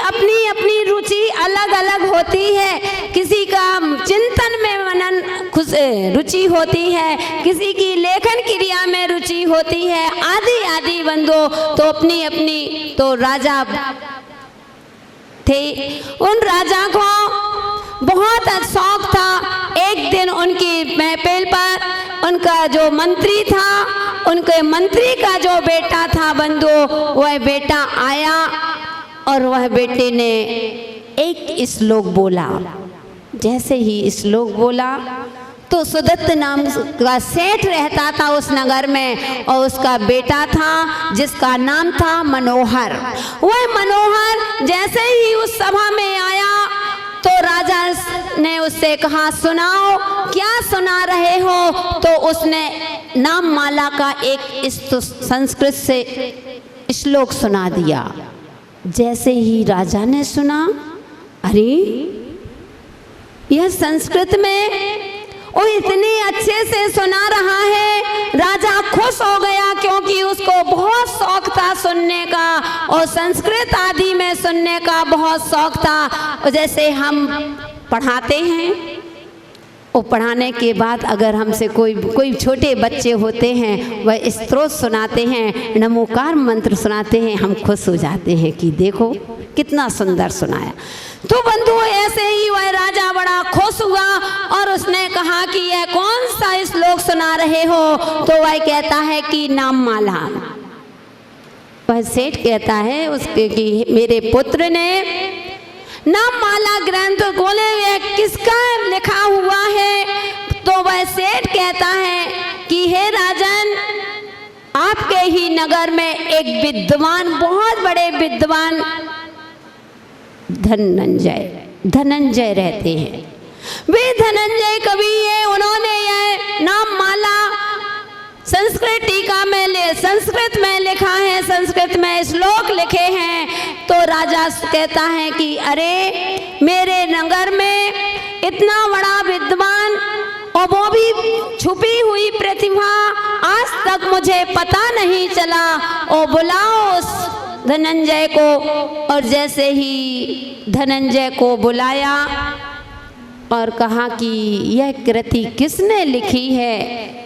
अपनी अपनी रुचि अलग अलग होती है। किसी का चिंतन में मनन रुचि होती है, किसी की लेखन क्रिया में रुचि होती है, आदि आदि बंधुओं। तो अपनी अपनी तो राजा थे, उन राजा को बहुत शौक था। एक दिन उनकी महफिल पर उनका जो मंत्री था, उनके मंत्री का जो बेटा था बंधु, वह बेटा आया और वह बेटे ने एक श्लोक बोला। जैसे ही श्लोक बोला तो सुदत्त नाम का सेठ रहता था उस नगर में, और उसका बेटा था जिसका नाम था मनोहर। वह मनोहर जैसे ही उस सभा में आया तो राजा ने उससे कहा, सुनाओ, क्या सुना रहे हो? तो उसने नाम माला का एक संस्कृत से श्लोक सुना दिया। जैसे ही राजा ने सुना, अरे यह संस्कृत में वो इतने अच्छे से सुना रहा है। राजा खुश हो गया क्योंकि उसको बहुत शौक था सुनने का, और संस्कृत आदि में सुनने का बहुत शौक था। जैसे हम पढ़ाते हैं, वो पढ़ाने के बाद अगर हमसे कोई छोटे बच्चे होते हैं, वह स्तोत्र सुनाते हैं, नमोकार मंत्र सुनाते हैं, हम खुश हो जाते हैं कि देखो कितना सुंदर सुनाया। तो बंधु ऐसे ही वह राजा बड़ा खुश हुआ और उसने कहा कि यह कौन सा श्लोक सुना रहे हो? तो वह कहता है कि नाम माला। वह सेठ कहता है उसके कि मेरे पुत्र ने नाम माला ग्रंथ खोले, यह किसका लिखा हुआ है? तो वह सेठ कहता है कि हे राजन, आपके ही नगर में एक विद्वान, बहुत बड़े विद्वान धनंजय रहते हैं। वे धनंजय कवि है, उन्होंने यह नाम माला संस्कृत टीका में संस्कृत में लिखा है, संस्कृत में श्लोक लिखे हैं। तो राजा कहता है कि अरे मेरे नगर में इतना बड़ा विद्वान और वो भी छुपी हुई प्रतिभा, आज तक मुझे पता नहीं चला, और बुलाओ उस धनंजय को। और जैसे ही धनंजय को बुलाया और कहा कि यह कृति किसने लिखी है?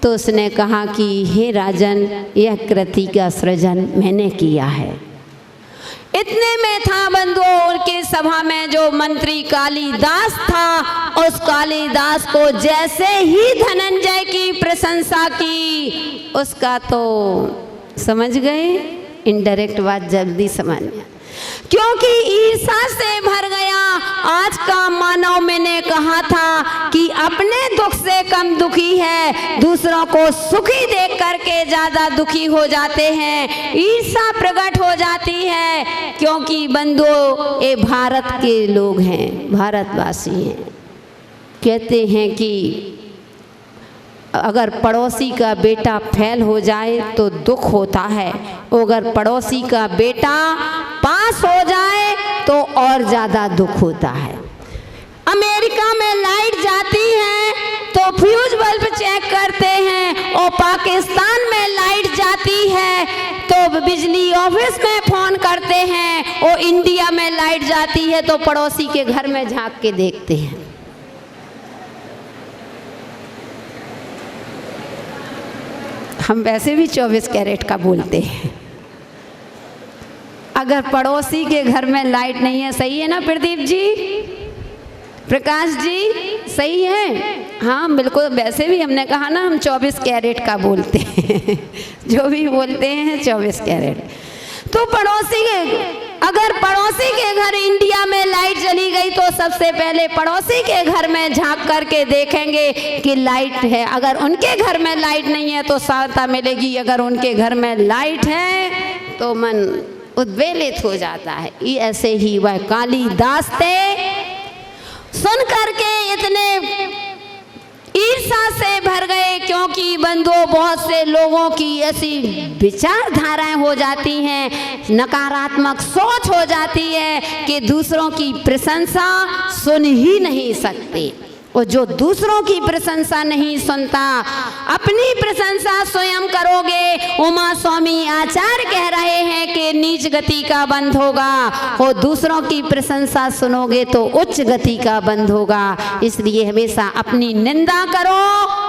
तो उसने कहा कि हे राजन, यह कृति का सृजन मैंने किया है। इतने में था बंधुओं, उनके सभा में जो मंत्री कालिदास था, उस कालिदास को जैसे ही धनंजय की प्रशंसा की, उसका तो समझ गए, इनडायरेक्ट बात जल्दी समझ में, क्योंकि ईर्ष्या से भर गया। आज का मानव, मैंने कहा था कि अपने दुख से कम दुखी है, दूसरों को सुखी देख करके ज्यादा दुखी हो जाते हैं, ईर्ष्या प्रकट हो जाती है। क्योंकि बंधुओं, ये भारत के लोग हैं, भारतवासी हैं। कहते हैं कि अगर पड़ोसी का बेटा फेल हो जाए तो दुख होता है, अगर पड़ोसी का बेटा पास हो जाए तो और ज़्यादा दुख होता है। अमेरिका में लाइट जाती है तो फ्यूज बल्ब चेक करते हैं, और पाकिस्तान में लाइट जाती है तो बिजली ऑफिस में फ़ोन करते हैं, और इंडिया में लाइट जाती है तो पड़ोसी के घर में झांक के देखते हैं। हम वैसे भी 24 कैरेट का बोलते हैं। अगर पड़ोसी के घर में लाइट नहीं है, सही है ना प्रदीप जी, प्रकाश जी, सही है? हाँ बिल्कुल, वैसे भी हमने कहा ना हम 24 कैरेट का बोलते हैं जो भी बोलते हैं 24 कैरेट। तो अगर पड़ोसी के घर इंडिया में लाइट चली गई तो सबसे पहले पड़ोसी के घर में झांक करके देखेंगे कि लाइट है। अगर उनके घर में लाइट नहीं है तो सहायता मिलेगी, अगर उनके घर में लाइट है तो मन उद्वेलित हो जाता है। ये ऐसे ही वह कालिदास थे, सुन करके इतने ईर्ष्या से भर गए, क्योंकि बंधुओं बहुत से लोगों की ऐसी विचारधाराएं हो जाती हैं, नकारात्मक सोच हो जाती है कि दूसरों की प्रशंसा सुन ही नहीं सकते। और जो दूसरों की प्रशंसा नहीं सुनता, अपनी प्रशंसा स्वयं करोगे। उमा स्वामी आचार्य कह रहे हैं कि नीच गति का बंध होगा, और दूसरों की प्रशंसा सुनोगे तो उच्च गति का बंध होगा। इसलिए हमेशा अपनी निंदा करो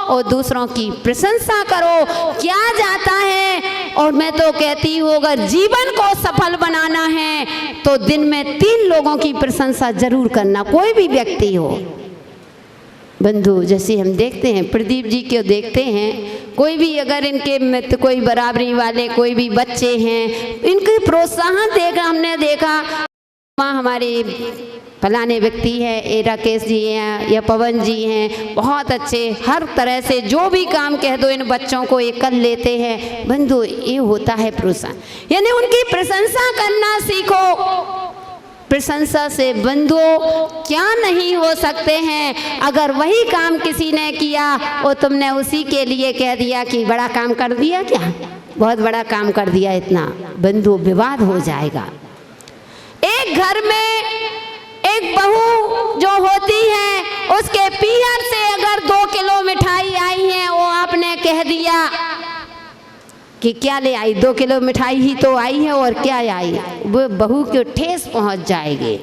और दूसरों की प्रशंसा करो। क्या जाता है, और मैं तो कहती हूँ अगर जीवन को सफल बनाना है तो दिन में 3 लोगों की प्रशंसा जरूर करना, कोई भी व्यक्ति हो। बंधु, जैसे हम देखते हैं प्रदीप जी को देखते हैं, कोई भी अगर इनके मित्र, कोई बराबरी वाले, कोई भी बच्चे हैं, इनके प्रोत्साहन देखा, हमने देखा माँ हमारे फलाने व्यक्ति है, ए राकेश जी हैं या पवन जी हैं, बहुत अच्छे, हर तरह से जो भी काम कह दो इन बच्चों को ये कर लेते हैं। बंधु, ये होता है प्रोत्साहन, यानी उनकी प्रशंसा करना सीखो। प्रशंसा से बंधु क्या नहीं हो सकते हैं। अगर वही काम किसी ने किया और तुमने उसी के लिए कह दिया कि बड़ा काम कर दिया, क्या बहुत बड़ा काम कर दिया, इतना, बंधु विवाद हो जाएगा। एक घर में एक बहू जो होती है, उसके पीहर से अगर 2 किलो मिठाई आई है, वो आपने कह दिया कि क्या ले आई, 2 किलो मिठाई ही तो आई है और क्या आई, वो बहू को ठेस पहुंच जाएगी,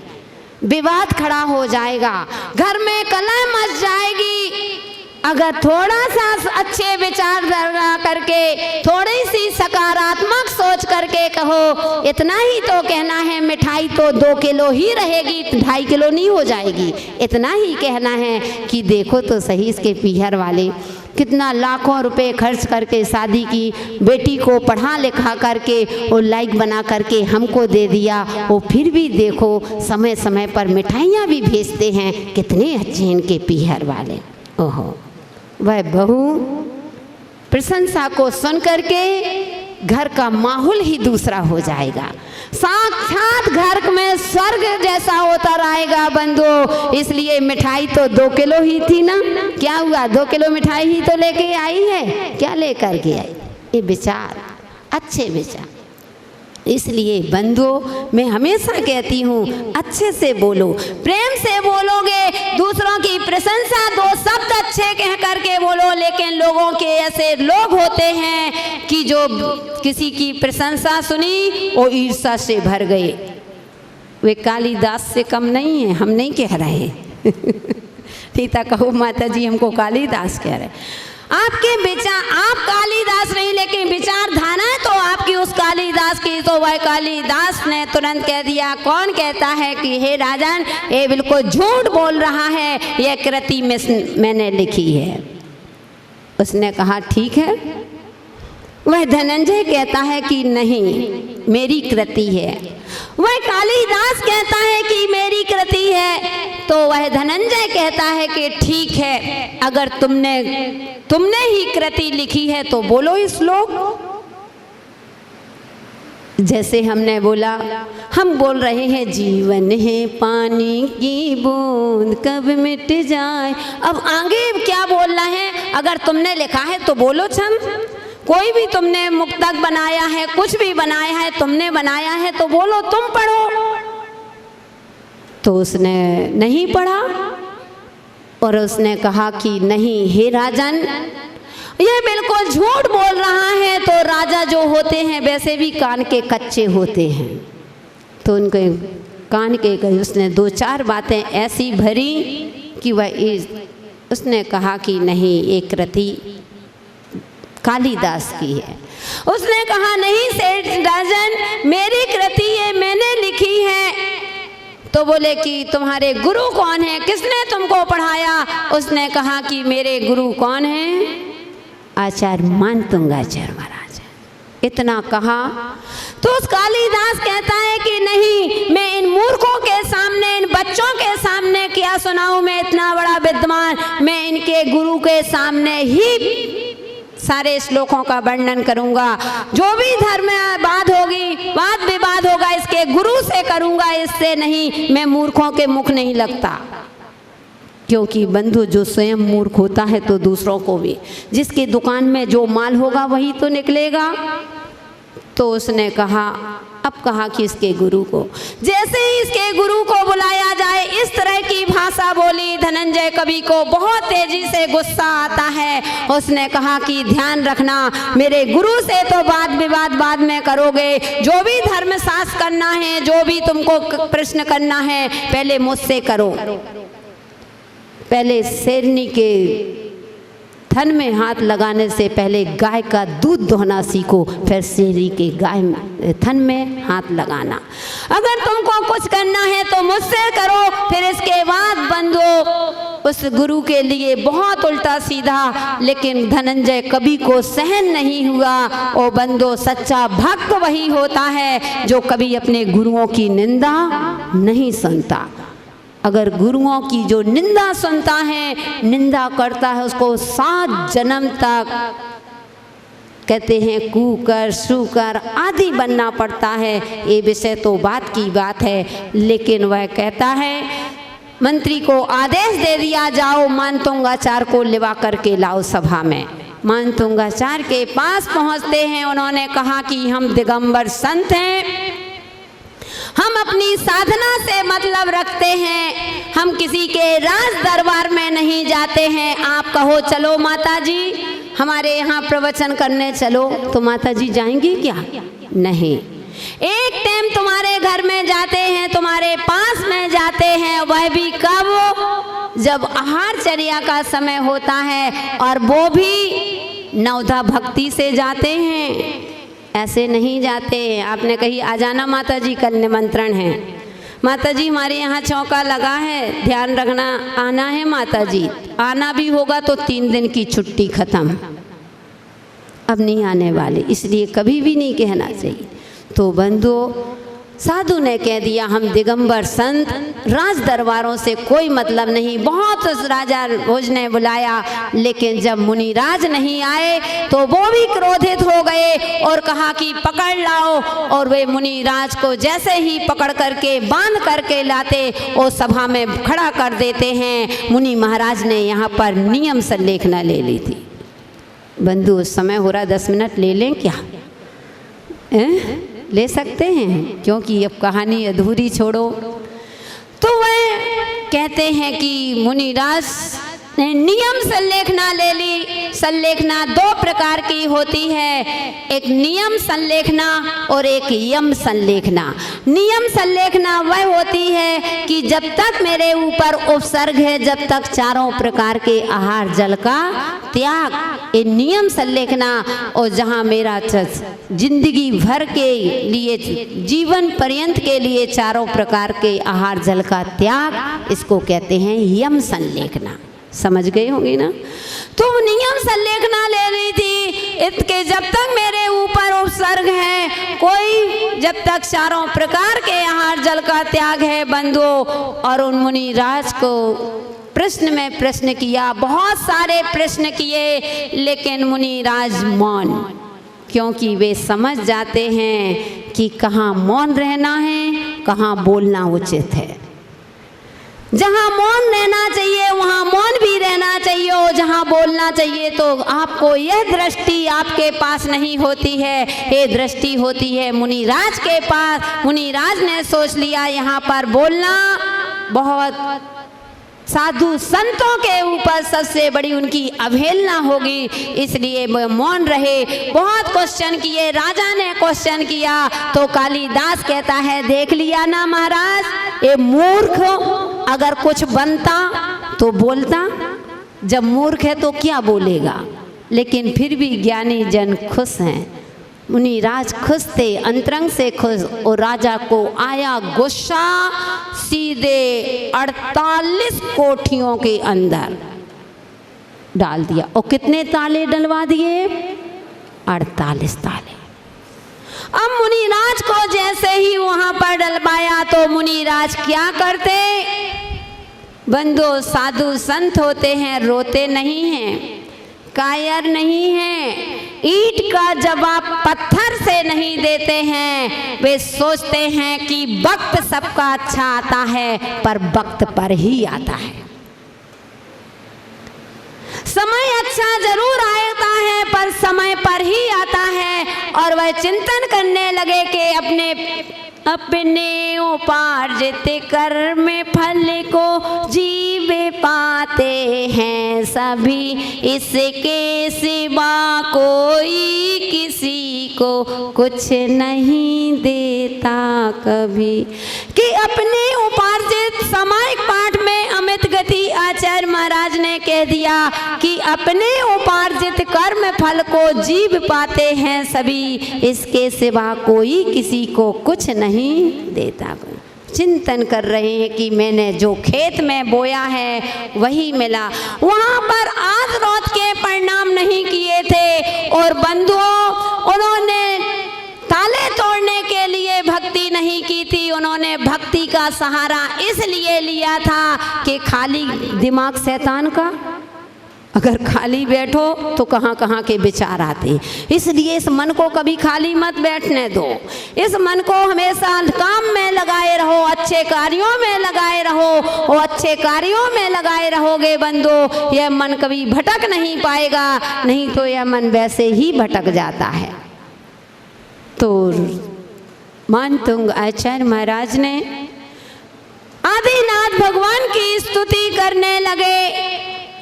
विवाद खड़ा हो जाएगा, घर में कलह मच जाएगी। अगर थोड़ा सा अच्छे विचार धारा करके, थोड़ी सी सकारात्मक सोच करके कहो, इतना ही तो कहना है, मिठाई तो 2 किलो ही रहेगी, 2.5 किलो नहीं हो जाएगी, इतना ही कहना है कि देखो तो सही इसके पीहर वाले कितना लाखों रुपए खर्च करके शादी की, बेटी को पढ़ा लिखा करके और लायक बना करके हमको दे दिया, वो फिर भी देखो समय समय पर मिठाइयाँ भी भेजते हैं, कितने अच्छे इनके पीहर वाले। ओहो, वह बहू प्रशंसा को सुन करके घर का माहौल ही दूसरा हो जाएगा, साक्षात घर में स्वर्ग जैसा होता रहेगा बंधु। इसलिए मिठाई तो 2 किलो ही थी ना, क्या हुआ, 2 किलो मिठाई ही तो लेके आई है, क्या लेकर के आई, ये विचार, अच्छे विचार। इसलिए बंधु मैं हमेशा कहती हूँ अच्छे से बोलो, प्रेम से बोलोगे, दूसरों की प्रशंसा 2 शब्द अच्छे कह करके बोलो। लेकिन लोगों के ऐसे लोग होते हैं कि जो किसी की प्रशंसा सुनी और ईर्ष्या से भर गए। वे कालिदास से कम नहीं है, हम नहीं कह रहे सीता कहो माता जी हमको कालिदास कह रहे। आपके विचार, आप कालिदास नहीं लेकिन विचारधारा है तो आपकी उस कालिदास की, तो वह कालिदास ने तुरंत कह दिया, कौन कहता है कि हे राजन ये बिल्कुल झूठ बोल रहा है, यह कृति में मैंने लिखी है। उसने कहा ठीक है। वह धनंजय कहता है कि नहीं मेरी कृति है। वह कालिदास कहता है कि मेरी कृति है, तो वह धनंजय कहता है कि ठीक है, अगर तुमने ही कृति लिखी है तो बोलो इस श्लोक। जैसे हमने बोला, हम बोल रहे हैं जीवन है पानी की बूंद कब मिट जाए। अब आगे क्या बोलना है, अगर तुमने लिखा है तो बोलो छम। कोई भी तुमने मुक्तक बनाया है, कुछ भी बनाया है, तुमने बनाया है तो बोलो, तुम पढ़ो। तो उसने नहीं पढ़ा और उसने कहा कि नहीं हे राजन ये बिल्कुल झूठ बोल रहा है। तो राजा जो होते हैं वैसे भी कान के कच्चे होते हैं, तो उनके कान के उसने 2-4 बातें ऐसी भरी कि वह उसने कहा कि नहीं एक कृति कालिदास की है। उसने कहा नहीं सेठ राजन मेरी कृति है, मैंने लिखी है। तो बोले कि तुम्हारे गुरु कौन है, किसने तुमको पढ़ाया। उसने कहा कि मेरे गुरु कौन हैं, आचार्य मानतुंगाचार्य महाराज। इतना कहा तो उस कालिदास कहता है कि नहीं मैं इन मूर्खों के सामने, इन बच्चों के सामने क्या सुनाऊं, मैं इतना बड़ा विद्वान, मैं इनके गुरु के सामने ही सारे श्लोकों का वर्णन करूंगा। जो भी धर्म में बात होगी, वाद विवाद होगा, इसके गुरु से करूंगा, इससे नहीं। मैं मूर्खों के मुख नहीं लगता, क्योंकि बंधु जो स्वयं मूर्ख होता है तो दूसरों को भी, जिसकी दुकान में जो माल होगा वही तो निकलेगा। तो उसने कहा, अब कहा कि इसके गुरु को, जैसे ही इसके गुरु को बुलाया जाए इस तरह की भाषा बोली। धनंजय कवि को बहुत तेजी से गुस्सा आता है। उसने कहा कि ध्यान रखना, मेरे गुरु से तो वाद विवाद बाद में करोगे, जो भी धर्म शास्त्र करना है, जो भी तुमको प्रश्न करना है, पहले मुझसे करो। पहले शेरनी के थन में हाथ लगाने से पहले गाय का दूध दोहना सीखो, फिर शेरनी के गाय थन में हाथ लगाना। अगर तुमको कुछ करना है तो मुझसे करो, फिर इसके बाद बंधो। उस गुरु के लिए बहुत उल्टा सीधा, लेकिन धनंजय कवि को सहन नहीं हुआ। ओ बंधो, सच्चा भक्त वही होता है जो कभी अपने गुरुओं की निंदा नहीं सुनता। अगर गुरुओं की जो निंदा सुनता है, निंदा करता है, उसको 7 जन्म तक कहते हैं कुकर शूकर आदि बनना पड़ता है। ये विषय तो बात की बात है, लेकिन वह कहता है मंत्री को आदेश दे दिया, जाओ मानतुंगाचार्य को लिवा करके लाओ सभा में। मानतुंगाचार्य के पास पहुंचते हैं। उन्होंने कहा कि हम दिगंबर संत हैं, हम अपनी साधना से मतलब रखते हैं, हम किसी के राज दरबार में नहीं जाते हैं। आप कहो चलो माता जी हमारे यहाँ प्रवचन करने चलो, तो माता जी जाएंगी क्या? नहीं। एक टाइम तुम्हारे घर में जाते हैं, तुम्हारे पास में जाते हैं, वह भी कब? जब आहारचर्या का समय होता है, और वो भी नवधा भक्ति से जाते हैं, ऐसे नहीं जाते। आपने कही आ जाना माता जी, कल निमंत्रण है। माता जी हमारे यहाँ चौका लगा है, ध्यान रखना, आना है माता जी। आना भी होगा तो 3 दिन की छुट्टी खत्म, अब नहीं आने वाले, इसलिए कभी भी नहीं कहना चाहिए। तो बंधुओं, साधु ने कह दिया हम दिगंबर संत, राज दरबारों से कोई मतलब नहीं। बहुत राजा भोज ने बुलाया, लेकिन जब मुनिराज नहीं आए तो वो भी क्रोधित हो गए और कहा कि पकड़ लाओ। और वे मुनिराज को जैसे ही पकड़ करके बांध करके लाते, वो सभा में खड़ा कर देते हैं। मुनि महाराज ने यहाँ पर नियम संलेखना ले ली थी। बंधु समय हो रहा, 10 मिनट ले लें क्या? ले सकते हैं, क्योंकि अब कहानी अधूरी छोड़ो। तो वह कहते हैं कि मुनिराज ने नियम संलेखना ले ली। संलेखना 2 प्रकार की होती है, एक नियम संलेखना और एक यम संलेखना। नियम संलेखना वह होती है कि जब तक मेरे ऊपर उपसर्ग है, जब तक चारों प्रकार के आहार जल का त्याग, ये नियम संलेखना। और जहाँ मेरा जिंदगी भर के लिए, जीवन पर्यंत के लिए चारों प्रकार के आहार जल का त्याग, इसको कहते हैं यम संलेखना। समझ गए होंगे ना? तो नियम संलेखना ले रही थी इसके, जब तक मेरे ऊपर उपसर्ग है, कोई जब तक चारों प्रकार के आहार जल का त्याग है बंधुओं। और उन मुनिराज को प्रश्न में प्रश्न किया, बहुत सारे प्रश्न किए, लेकिन मुनिराज मौन, क्योंकि वे समझ जाते हैं कि कहाँ मौन रहना है, कहाँ बोलना उचित है। जहाँ मौन रहना चाहिए वहाँ मौन भी रहना चाहिए, और जहाँ बोलना चाहिए तो आपको यह दृष्टि आपके पास नहीं होती है, ये दृष्टि होती है मुनिराज के पास। मुनिराज ने सोच लिया यहाँ पर बोलना बहुत साधु संतों के ऊपर सबसे बड़ी उनकी अवहेलना होगी, इसलिए मौन रहे। बहुत क्वेश्चन किए, राजा ने क्वेश्चन किया तो कालिदास कहता है देख लिया ना महाराज, ये मूर्ख अगर कुछ बनता तो बोलता, जब मूर्ख है तो क्या बोलेगा। लेकिन फिर भी ज्ञानी जन खुश हैं। मुनिराज खुश थे, अंतरंग से खुश। और राजा को आया गुस्सा, सीधे 48 कोठियों के अंदर डाल दिया। और कितने ताले डलवा दिए? 48 ताले। अब मुनिराज को जैसे ही वहां पर डलवाया तो मुनिराज क्या करते? बंधु साधु संत होते हैं, रोते नहीं हैं, कायर नहीं हैं, ईंट का जवाब पत्थर से नहीं देते हैं। वे सोचते हैं कि वक्त सबका अच्छा आता है, पर वक्त पर ही आता है। समय अच्छा जरूर आता है, पर समय पर ही आता है। और वह चिंतन करने लगे कि अपने उपार्जित कर्म फल को जीव पाते हैं सभी, इसके सिवा कोई किसी को कुछ नहीं देता कभी। कि अपने उपार्जित सामायिक पाठ में अमित गति आचार्य महाराज ने कह दिया कि अपने उपार्जित कर्म फल को जीव पाते हैं सभी, इसके सिवा कोई किसी को कुछ नहीं देता। चिंतन कर रहे हैं कि मैंने जो खेत में बोया है वही मिला। वहाँ पर आज रोज के परिणाम नहीं किए थे और बंधुओं, उन्होंने ताले तोड़ने के लिए भक्ति नहीं की थी, उन्होंने भक्ति का सहारा इसलिए लिया था कि खाली दिमाग शैतान का, अगर खाली बैठो तो कहाँ कहाँ के विचार आते। इसलिए इस मन को कभी खाली मत बैठने दो, इस मन को हमेशा काम में लगाए रहो, अच्छे कार्यों में लगाए रहो, और अच्छे कार्यों में लगाए रहोगे बंदो, यह मन कभी भटक नहीं पाएगा, नहीं तो यह मन वैसे ही भटक जाता है। तो मानतुंग आचार्य महाराज ने आदिनाथ भगवान की स्तुति करने लगे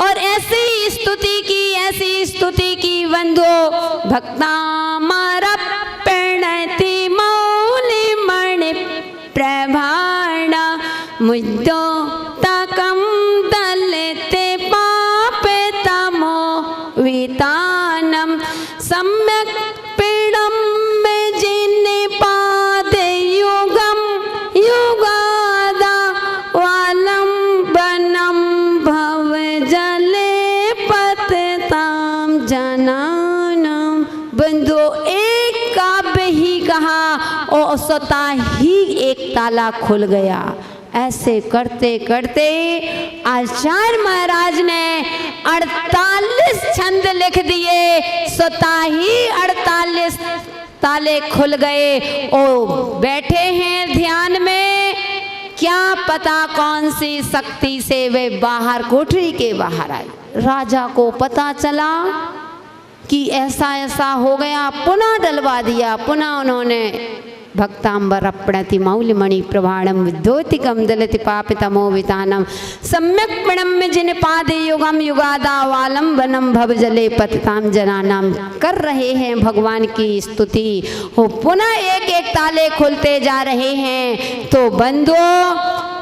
और ऐसी स्तुति की बंधो भक्तामर्पणति मौलिमणि प्रभाण मुद्दो तकं दलिते पापितमो वितानं सम्यक् पीडं में जिन्ने पाद युगम युगादा वालम बनम भव जले पतताम जनानम। बंधु एक काव्य ही कहा और स्वतः ही एक ताला खुल गया। ऐसे करते करते आचार्य महाराज ने 48 छंद लिख दिए, स्वतः ही 48 ताले खुल गए और बैठे हैं ध्यान में। क्या पता कौन सी शक्ति से वे बाहर, कोठरी के बाहर आए। राजा को पता चला कि ऐसा ऐसा हो गया, पुनः डलवा दिया। पुनः उन्होंने भक्ताम्बरप्रणति मौलिमणि प्रभाणम विद्योतिकम दलित पापितमो वितानम सम्यक प्रणम्य जिन पादे युगम युगादा वालम वनम भव जले पतिताम जनानाम कर रहे हैं भगवान की स्तुति। वो पुनः एक एक ताले खुलते जा रहे हैं। तो बंधुओं,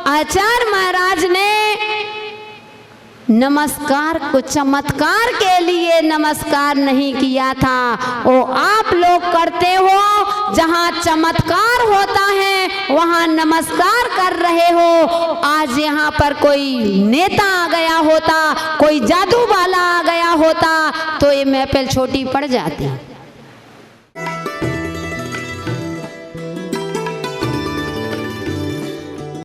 आचार्य महाराज ने नमस्कार को चमत्कार के लिए नमस्कार नहीं किया था, वो आप लोग करते हो। जहाँ चमत्कार होता है वहाँ नमस्कार कर रहे हो। आज यहाँ पर कोई नेता आ गया होता, कोई जादू वाला आ गया होता तो ये महफिल छोटी पड़ जाती।